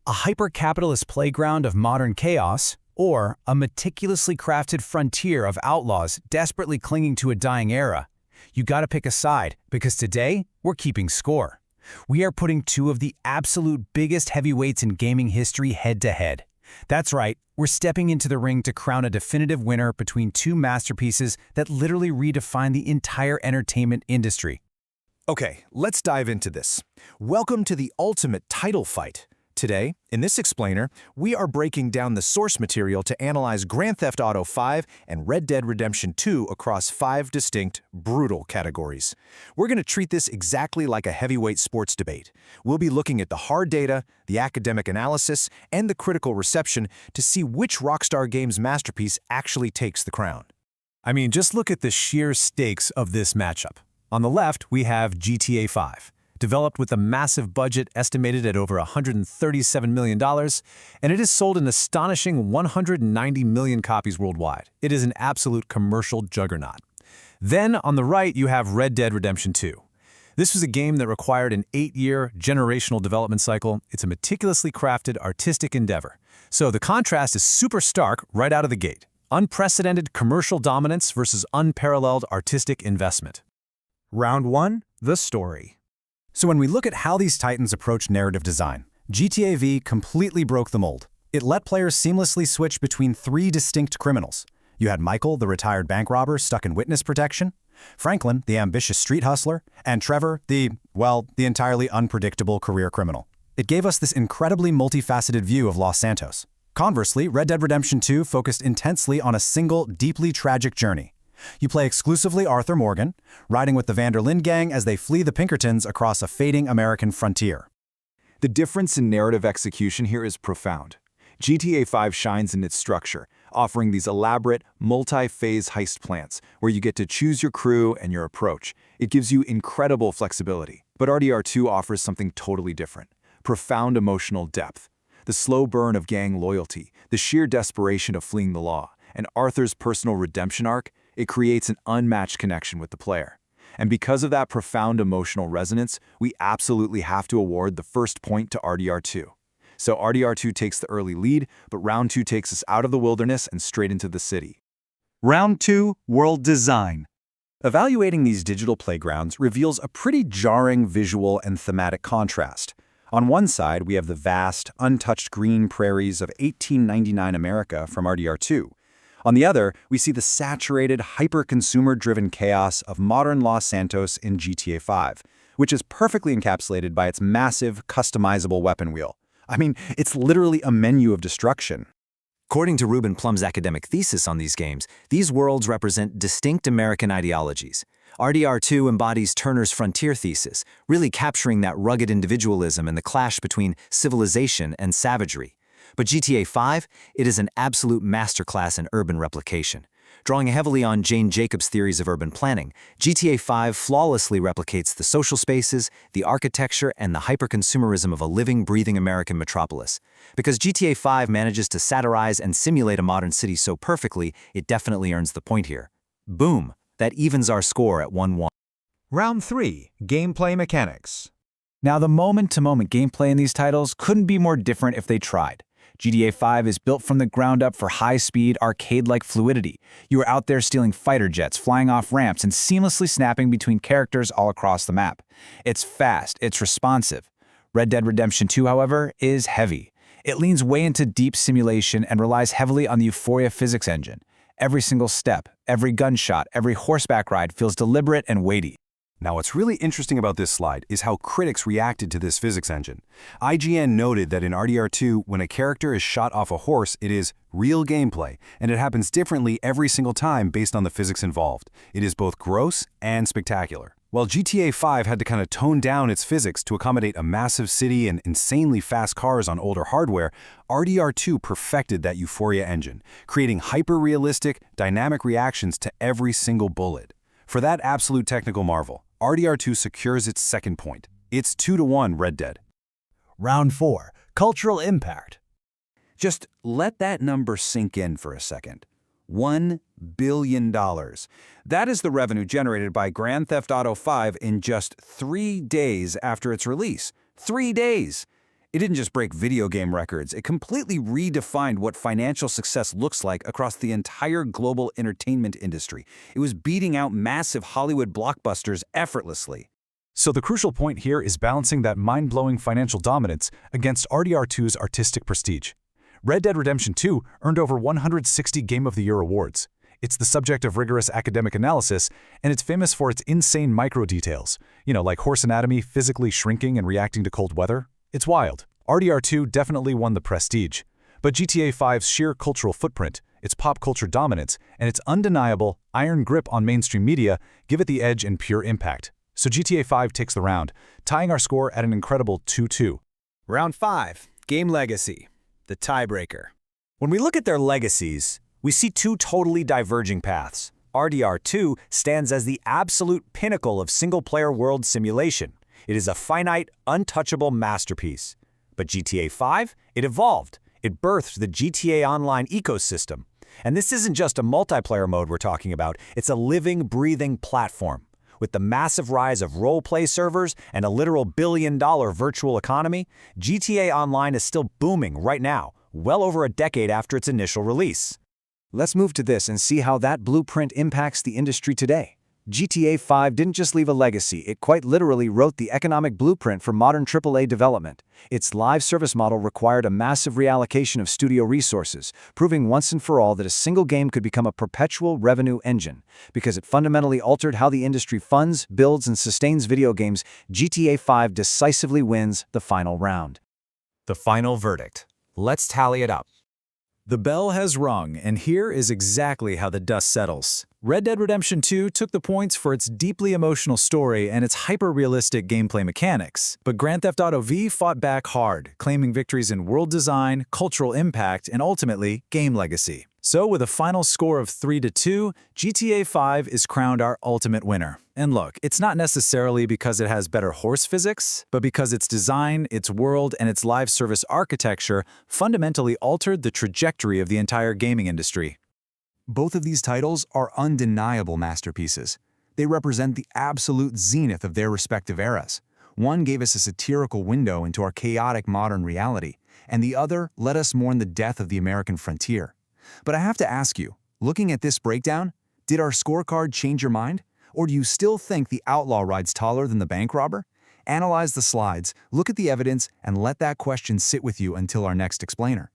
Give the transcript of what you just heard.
A hyper-capitalist playground of modern chaos, or a meticulously crafted frontier of outlaws desperately clinging to a dying era? You gotta pick a side, because today, we're keeping score. We are putting two of the absolute biggest heavyweights in gaming history head-to-head. That's right, we're stepping into the ring to crown a definitive winner between two masterpieces that literally redefine the entire entertainment industry. Okay, let's dive into this. Welcome to the ultimate title fight. Today, in this explainer, we are breaking down the source material to analyze Grand Theft Auto 5 and Red Dead Redemption 2 across 5 distinct, brutal categories. We're going to treat this exactly like a heavyweight sports debate. We'll be looking at the hard data, the academic analysis, and the critical reception to see which Rockstar game's masterpiece actually takes the crown. I mean, just look at the sheer stakes of this matchup. On the left, we have GTA 5. Developed with a massive budget estimated at over $137 million, and it has sold an astonishing 190 million copies worldwide. It is an absolute commercial juggernaut. Then, on the right, you have Red Dead Redemption 2. This was a game that required an 8-year generational development cycle. It's a meticulously crafted artistic endeavor. So the contrast is super stark right out of the gate. Unprecedented commercial dominance versus unparalleled artistic investment. Round 1, the story. So when we look at how these titans approach narrative design, GTA V completely broke the mold. It let players seamlessly switch between 3 distinct criminals. You had Michael, the retired bank robber stuck in witness protection, Franklin, the ambitious street hustler, and Trevor, the entirely unpredictable career criminal. It gave us this incredibly multifaceted view of Los Santos. Conversely, Red Dead Redemption 2 focused intensely on a single, deeply tragic journey. You play exclusively Arthur Morgan, riding with the Vanderlyn gang as they flee the Pinkertons across a fading American frontier. The difference in narrative execution here is profound. GTA 5 shines in its structure, offering these elaborate, multi-phase heist plans where you get to choose your crew and your approach. It gives you incredible flexibility. But RDR2 offers something totally different: profound emotional depth. The slow burn of gang loyalty, the sheer desperation of fleeing the law, and Arthur's personal redemption arc, it creates an unmatched connection with the player. And because of that profound emotional resonance, we absolutely have to award the first point to RDR2. So RDR2 takes the early lead, but Round 2 takes us out of the wilderness and straight into the city. Round 2, world design. Evaluating these digital playgrounds reveals a pretty jarring visual and thematic contrast. On one side, we have the vast, untouched green prairies of 1899 America from RDR2. On the other, we see the saturated, hyper-consumer-driven chaos of modern Los Santos in GTA 5, which is perfectly encapsulated by its massive, customizable weapon wheel. I mean, it's literally a menu of destruction. According to Ruben Plum's academic thesis on these games, these worlds represent distinct American ideologies. RDR2 embodies Turner's frontier thesis, really capturing that rugged individualism and the clash between civilization and savagery. But GTA 5, it is an absolute masterclass in urban replication. Drawing heavily on Jane Jacobs' theories of urban planning, GTA 5 flawlessly replicates the social spaces, the architecture, and the hyper-consumerism of a living, breathing American metropolis. Because GTA 5 manages to satirize and simulate a modern city so perfectly, it definitely earns the point here. Boom! That evens our score at 1-1. Round 3, gameplay mechanics. Now, the moment-to-moment gameplay in these titles couldn't be more different if they tried. GTA 5 is built from the ground up for high-speed, arcade-like fluidity. You are out there stealing fighter jets, flying off ramps, and seamlessly snapping between characters all across the map. It's fast, it's responsive. Red Dead Redemption 2, however, is heavy. It leans way into deep simulation and relies heavily on the Euphoria physics engine. Every single step, every gunshot, every horseback ride feels deliberate and weighty. Now, what's really interesting about this slide is how critics reacted to this physics engine. IGN noted that in RDR2, when a character is shot off a horse, it is real gameplay, and it happens differently every single time based on the physics involved. It is both gross and spectacular. While GTA 5 had to kind of tone down its physics to accommodate a massive city and insanely fast cars on older hardware, RDR2 perfected that Euphoria engine, creating hyper-realistic, dynamic reactions to every single bullet. For that absolute technical marvel, RDR2 secures its second point. It's 2-1 Red Dead. Round 4, cultural impact. Just let that number sink in for a second. $1 billion. That is the revenue generated by Grand Theft Auto 5 in just 3 days after its release. 3 days! It didn't just break video game records, it completely redefined what financial success looks like across the entire global entertainment industry. It was beating out massive Hollywood blockbusters effortlessly. So the crucial point here is balancing that mind-blowing financial dominance against RDR2's artistic prestige. Red Dead Redemption 2 earned over 160 Game of the Year awards. It's the subject of rigorous academic analysis, and it's famous for its insane micro-details, like horse anatomy physically shrinking and reacting to cold weather. It's wild. RDR2 definitely won the prestige, but GTA 5's sheer cultural footprint, its pop culture dominance, and its undeniable iron grip on mainstream media give it the edge in pure impact. So GTA 5 takes the round, tying our score at an incredible 2-2. Round 5, Game Legacy, the tiebreaker. When we look at their legacies, we see two totally diverging paths. RDR2 stands as the absolute pinnacle of single-player world simulation. It is a finite, untouchable masterpiece. But GTA 5, it evolved. It birthed the GTA Online ecosystem. And this isn't just a multiplayer mode we're talking about, it's a living, breathing platform. With the massive rise of role-play servers and a literal billion-dollar virtual economy, GTA Online is still booming right now, well over a decade after its initial release. Let's move to this and see how that blueprint impacts the industry today. GTA 5 didn't just leave a legacy, it quite literally wrote the economic blueprint for modern AAA development. Its live service model required a massive reallocation of studio resources, proving once and for all that a single game could become a perpetual revenue engine. Because it fundamentally altered how the industry funds, builds, and sustains video games, GTA 5 decisively wins the final round. The final verdict. Let's tally it up. The bell has rung, and here is exactly how the dust settles. Red Dead Redemption 2 took the points for its deeply emotional story and its hyper-realistic gameplay mechanics. But Grand Theft Auto V fought back hard, claiming victories in world design, cultural impact, and ultimately, game legacy. So with a final score of 3-2, GTA 5 is crowned our ultimate winner. And look, it's not necessarily because it has better horse physics, but because its design, its world, and its live service architecture fundamentally altered the trajectory of the entire gaming industry. Both of these titles are undeniable masterpieces. They represent the absolute zenith of their respective eras. One gave us a satirical window into our chaotic modern reality, and the other let us mourn the death of the American frontier. But I have to ask you, looking at this breakdown, did our scorecard change your mind? Or do you still think the outlaw rides taller than the bank robber? Analyze the slides, look at the evidence, and let that question sit with you until our next explainer.